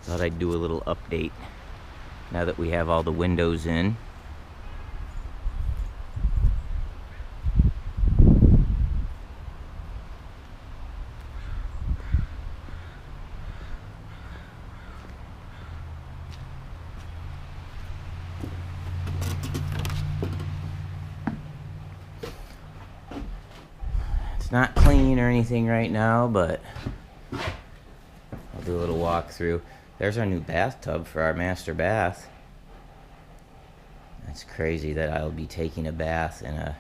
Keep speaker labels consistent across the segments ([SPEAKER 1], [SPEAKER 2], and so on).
[SPEAKER 1] Thought I'd do a little update now that we have all the windows in. It's not clean or anything right now, but I'll do a little walkthrough. There's our new bathtub for our master bath. It's crazy that I'll be taking a bath in a,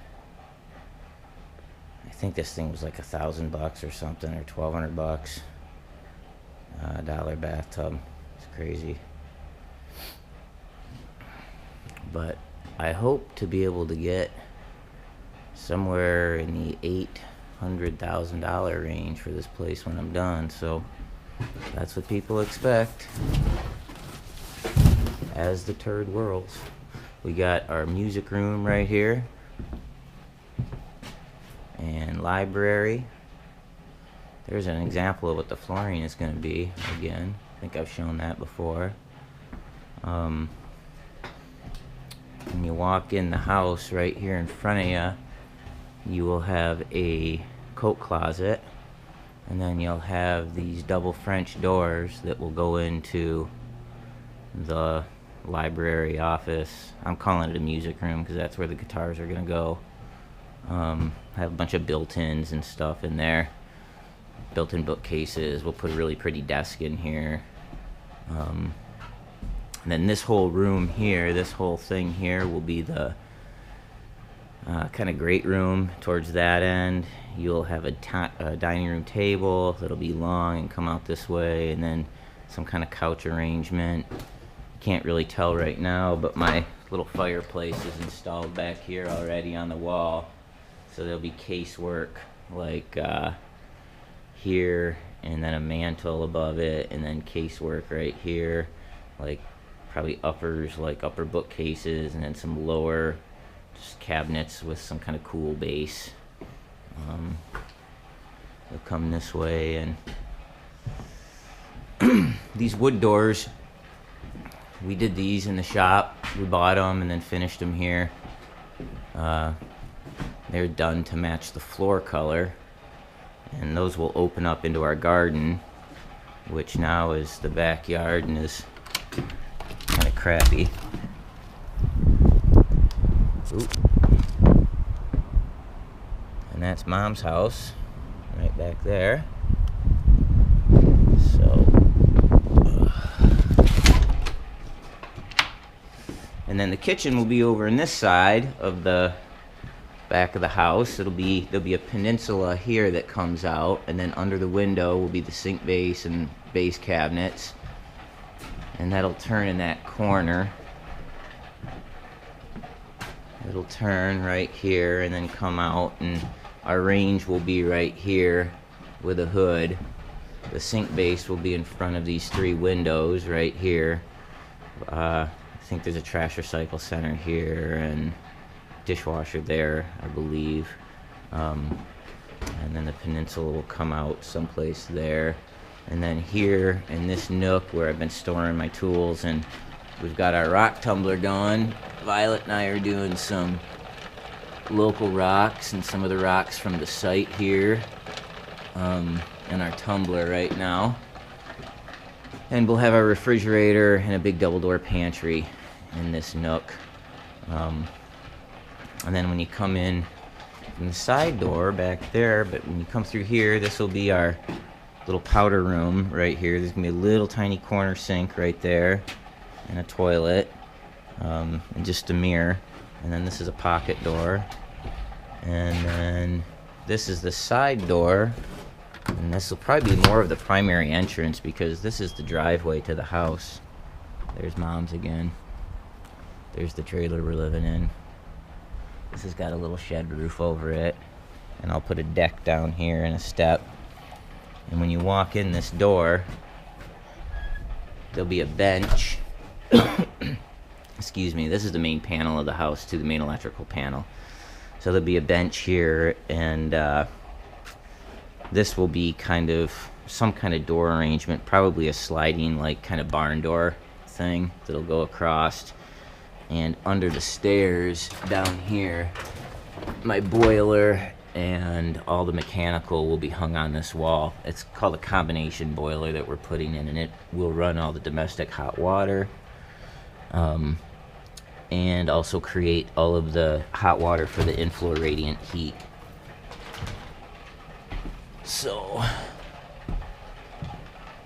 [SPEAKER 1] I think this thing was like $1,000 or something, or $1,200. Dollar bathtub. It's crazy. But I hope to be able to get somewhere in the $800,000 range for this place when I'm done. So that's what people expect as the turd whirls. We got our music room right here and library. There's an example of what the flooring is going to be. Again, I think I've shown that before. When you walk in the house, right here in front of you, you will have a coat closet, and then you'll have these double French doors that will go into the library office. I'm calling it a music room because that's where the guitars are going to go. I have a bunch of built-ins and stuff in there. Built-in bookcases. We'll put a really pretty desk in here. And then this whole room here, this whole thing here will be the kind of great room. Towards that end, you'll have a dining room table that'll be long and come out this way, and then some kind of couch arrangement. Can't really tell right now, but my little fireplace is installed back here already on the wall. So there'll be casework like here, and then a mantle above it, and then casework right here, like probably uppers, like upper bookcases, and then some lower just cabinets with some kind of cool base. They'll come this way, and these wood doors, we did these in the shop. We bought them and then finished them here. They're done to match the floor color, and those will open up into our garden, which now is the backyard and is kind of crappy. Oop. And that's Mom's house right back there. So and then the kitchen will be over in this side of the back of the house. There'll be a peninsula here that comes out, and then under the window will be the sink base and base cabinets, and that'll turn in that corner. It'll turn right here and then come out, and our range will be right here with a hood. The sink base will be in front of these three windows right here. I think there's a trash recycle center here and dishwasher there, I believe. And then the peninsula will come out someplace there. And then here in this nook where I've been storing my tools, and we've got our rock tumbler going. Violet and I are doing some local rocks and some of the rocks from the site here in our tumbler right now. And we'll have our refrigerator and a big double door pantry in this nook. And then when you come in from the side door back there, but when you come through here, this will be our little powder room right here. There's gonna be a little tiny corner sink right there, and a toilet, and just a mirror. And then this is a pocket door, and then this is the side door, and this will probably be more of the primary entrance because this is the driveway to the house. There's Mom's again. There's the trailer we're living in. This has got a little shed roof over it, and I'll put a deck down here and a step. And when you walk in this door, there'll be a bench. Excuse me, this is the main panel of the house too, the main electrical panel. So there'll be a bench here, and this will be kind of some kind of door arrangement, probably a sliding like kind of barn door thing that'll go across. And under the stairs down here, my boiler and all the mechanical will be hung on this wall. It's called a combination boiler that we're putting in, and it will run all the domestic hot water, and also create all of the hot water for the in-floor radiant heat. So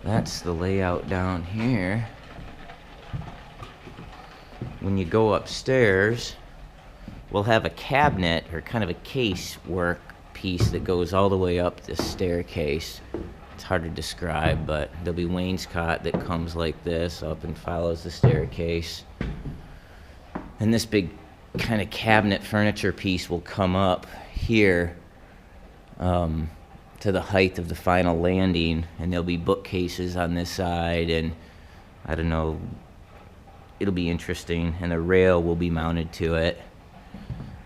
[SPEAKER 1] that's the layout down here. When you go upstairs, we'll have a cabinet or kind of a case work piece that goes all the way up this staircase. It's hard to describe, but there'll be wainscot that comes like this up and follows the staircase. And this big kind of cabinet furniture piece will come up here to the height of the final landing, and there'll be bookcases on this side, and I don't know, it'll be interesting. And the rail will be mounted to it,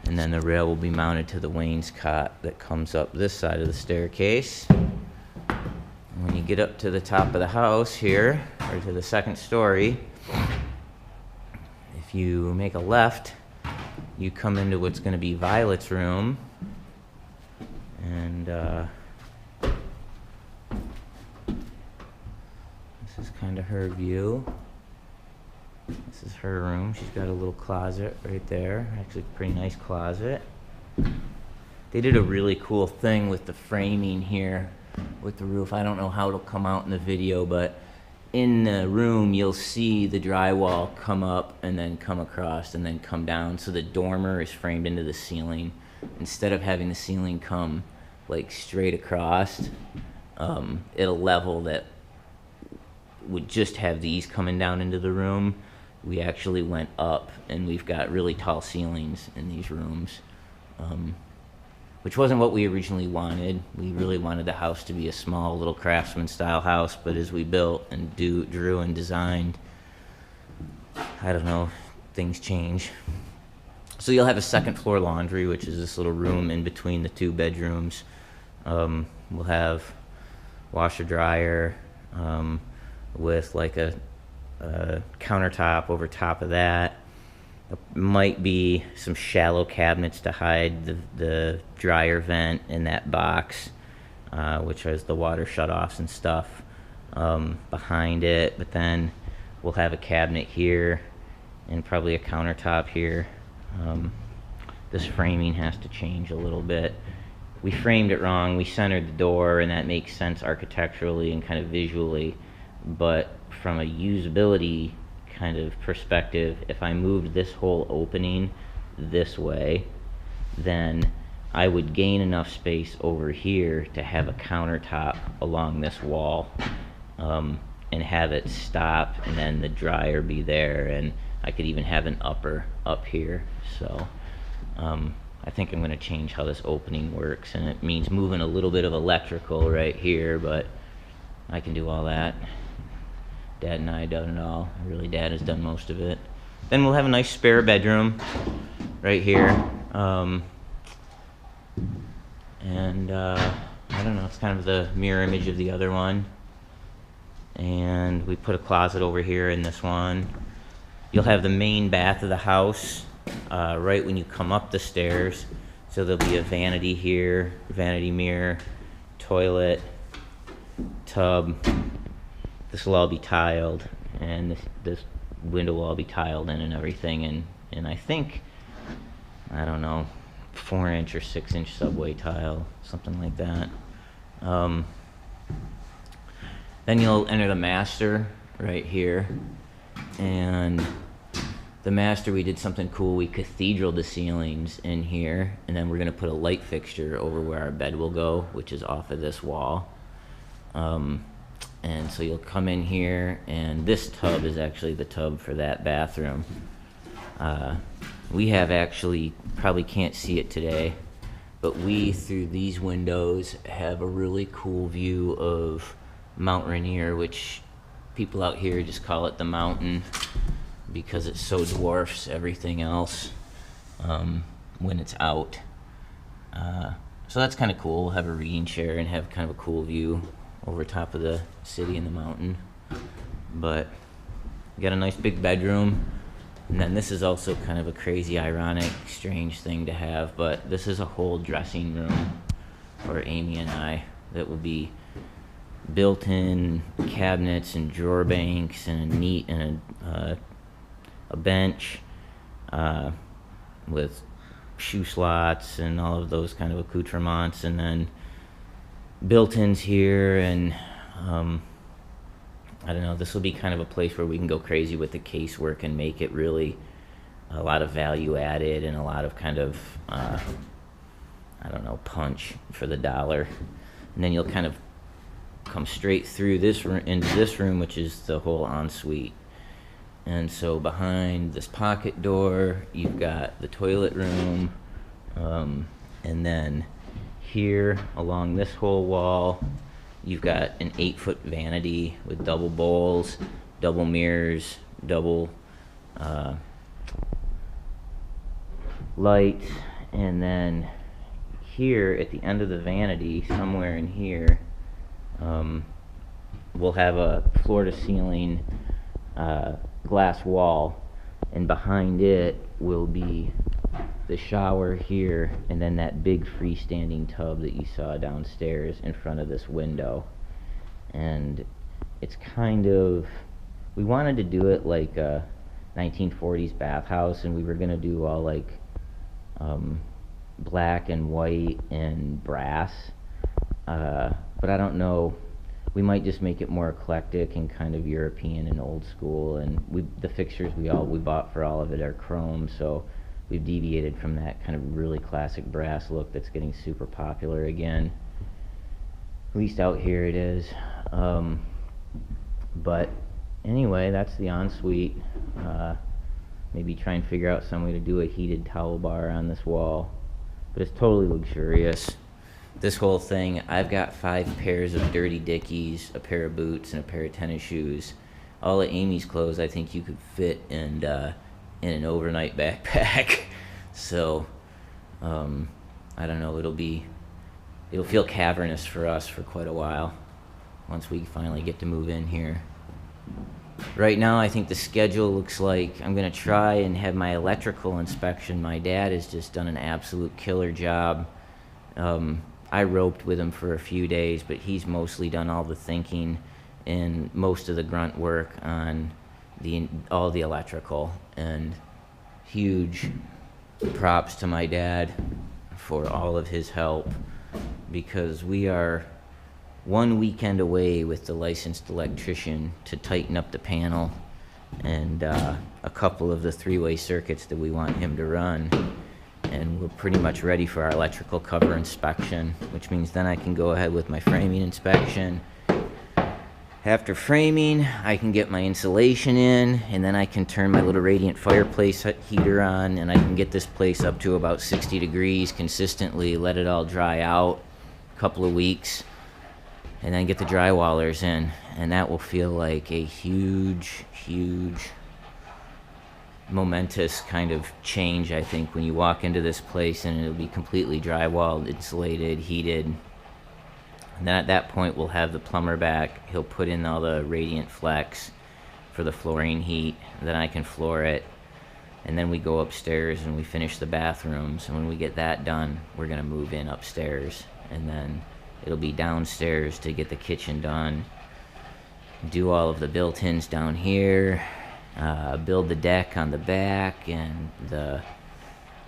[SPEAKER 1] and then the rail will be mounted to the wainscot that comes up this side of the staircase. And when you get up to the top of the house here, or to the second story, if you make a left, you come into what's going to be Violet's room, and this is kind of her view. This is her room. She's got a little closet right there. Actually, a pretty nice closet. They did a really cool thing with the framing here with the roof. I don't know how it'll come out in the video, but in the room you'll see the drywall come up and then come across and then come down. So the dormer is framed into the ceiling. Instead of having the ceiling come like straight across, it'll level that would just have these coming down into the room. We actually went up, and we've got really tall ceilings in these rooms, which wasn't what we originally wanted. We really wanted the house to be a small little craftsman style house, but as we built and drew and designed, I don't know, things change. So you'll have a second floor laundry, which is this little room in between the two bedrooms. We'll have washer dryer with like a countertop over top of that. There might be some shallow cabinets to hide the dryer vent in that box, which has the water shutoffs and stuff behind it. But then we'll have a cabinet here and probably a countertop here. This framing has to change a little bit. We framed it wrong. We centered the door, and that makes sense architecturally and kind of visually, but from a usability kind of perspective, if I moved this whole opening this way, then I would gain enough space over here to have a countertop along this wall, and have it stop, and then the dryer be there, and I could even have an upper up here. So I think I'm going to change how this opening works, and it means moving a little bit of electrical right here, but I can do all that. Dad and I have done it all. Really, Dad has done most of it. Then we'll have a nice spare bedroom right here. I don't know, it's kind of the mirror image of the other one. And we put a closet over here in this one. You'll have the main bath of the house right when you come up the stairs. So there'll be a vanity here, vanity mirror, toilet, tub. This will all be tiled, and this window will all be tiled in and everything, and I think, I don't know, 4-inch or 6-inch subway tile, something like that. Then you'll enter the master right here, and the master, we did something cool. We cathedraled the ceilings in here, and then we're going to put a light fixture over where our bed will go, which is off of this wall. And so you'll come in here, and this tub is actually the tub for that bathroom. We have actually, probably can't see it today, but we, through these windows, have a really cool view of Mount Rainier, which people out here just call it the mountain because it so dwarfs everything else when it's out. So that's kind of cool. We'll have a reading chair and have kind of a cool view over top of the city and the mountain. But we got a nice big bedroom. And then this is also kind of a crazy, ironic, strange thing to have, but this is a whole dressing room for Amy and I that will be built-in cabinets and drawer banks and a bench with shoe slots and all of those kind of accoutrements, and then built-ins here, and I don't know, this will be kind of a place where we can go crazy with the casework and make it really a lot of value added and a lot of kind of, I don't know, punch for the dollar. And then you'll kind of come straight through this room into this room, which is the whole ensuite. And so behind this pocket door, you've got the toilet room, and then here along this whole wall, you've got an 8-foot vanity with double bowls, double mirrors, double lights, and then here at the end of the vanity, somewhere in here, we'll have a floor-to-ceiling glass wall, and behind it will be the shower here, and then that big freestanding tub that you saw downstairs in front of this window. And it's kind of, we wanted to do it like a 1940s bathhouse, and we were gonna do all like black and white and brass, but I don't know, we might just make it more eclectic and kind of European and old school. And the fixtures we bought for all of it are chrome, so we've deviated from that kind of really classic brass look that's getting super popular again. At least out here it is. But anyway, that's the ensuite. Maybe try and figure out some way to do a heated towel bar on this wall. But it's totally luxurious. This whole thing, I've got 5 pairs of dirty dickies, a pair of boots, and a pair of tennis shoes. All of Amy's clothes I think you could fit in an overnight backpack. So I don't know, it'll feel cavernous for us for quite a while once we finally get to move in here. Right now I think the schedule looks like I'm gonna try and have my electrical inspection. My dad has just done an absolute killer job. I roped with him for a few days, but he's mostly done all the thinking and most of the grunt work on all the electrical. And huge props to my dad for all of his help, because we are 1 weekend away with the licensed electrician to tighten up the panel and a couple of the 3-way circuits that we want him to run. And we're pretty much ready for our electrical cover inspection, which means then I can go ahead with my framing inspection. After framing, I can get my insulation in, and then I can turn my little radiant fireplace heater on, and I can get this place up to about 60 degrees consistently, let it all dry out a couple of weeks, and then get the drywallers in. And that will feel like a huge, huge, momentous kind of change, I think, when you walk into this place, and it'll be completely drywalled, insulated, heated. And then at that point we'll have the plumber back. He'll put in all the radiant flex for the flooring heat, then I can floor it, and then we go upstairs and we finish the bathrooms. And when we get that done, we're gonna move in upstairs, and then it'll be downstairs to get the kitchen done, do all of the built-ins down here, build the deck on the back, and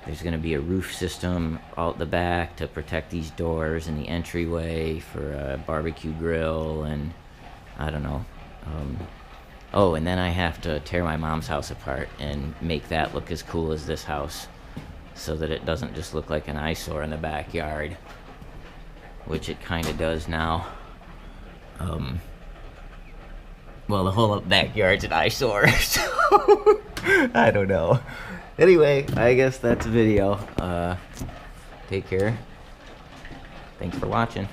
[SPEAKER 1] there's going to be a roof system out the back to protect these doors and the entryway for a barbecue grill, and I don't know. Oh, and then I have to tear my mom's house apart and make that look as cool as this house, so that it doesn't just look like an eyesore in the backyard, which it kind of does now. Well, the whole backyard's an eyesore, so I don't know. Anyway, I guess that's a video. Take care. Thanks for watching.